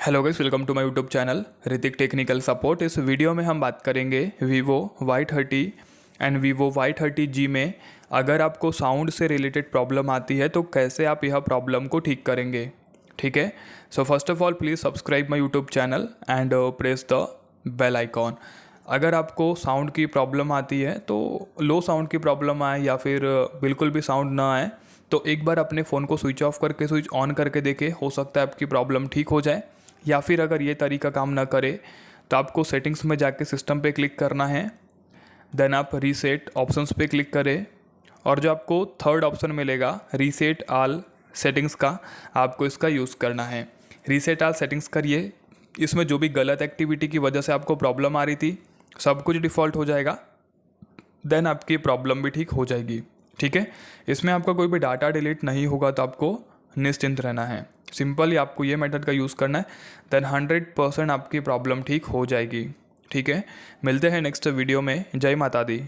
Hello guys, welcome to my YouTube channel Ritik technical support. इस video में हम बात करेंगे Vivo Y30 and Vivo Y30G में अगर आपको साउंड से रिलेटेड प्रॉब्लम आती है तो कैसे आप यह प्रॉब्लम को ठीक करेंगे। ठीक है, so first of all please subscribe my YouTube channel and press the bell icon. अगर आपको साउंड की प्रॉब्लम आती है तो लो साउंड की प्रॉब्लम आए या फिर बिल्कुल भी साउंड ना आए तो एक बार अपने फ़ोन को स्विच ऑफ करके स्विच ऑन करके देखें, हो सकता है आपकी प्रॉब्लम ठीक हो जाए। या फिर अगर ये तरीका काम ना करे तो आपको सेटिंग्स में जाके सिस्टम पे क्लिक करना है, देन आप रीसेट ऑप्शंस पे क्लिक करें और जो आपको थर्ड ऑप्शन मिलेगा रीसेट ऑल सेटिंग्स का, आपको इसका यूज़ करना है। रीसेट ऑल सेटिंग्स करिए, इसमें जो भी गलत एक्टिविटी की वजह से आपको प्रॉब्लम आ रही थी सब कुछ डिफ़ॉल्ट हो जाएगा, देन आपकी प्रॉब्लम भी ठीक हो जाएगी। ठीक है, इसमें आपका कोई भी डाटा डिलीट नहीं होगा तो आपको निश्चिंत रहना है। सिंपली आपको ये मेथड का यूज़ करना है, देन 100% आपकी प्रॉब्लम ठीक हो जाएगी। ठीक है, मिलते हैं नेक्स्ट वीडियो में। जय माता दी।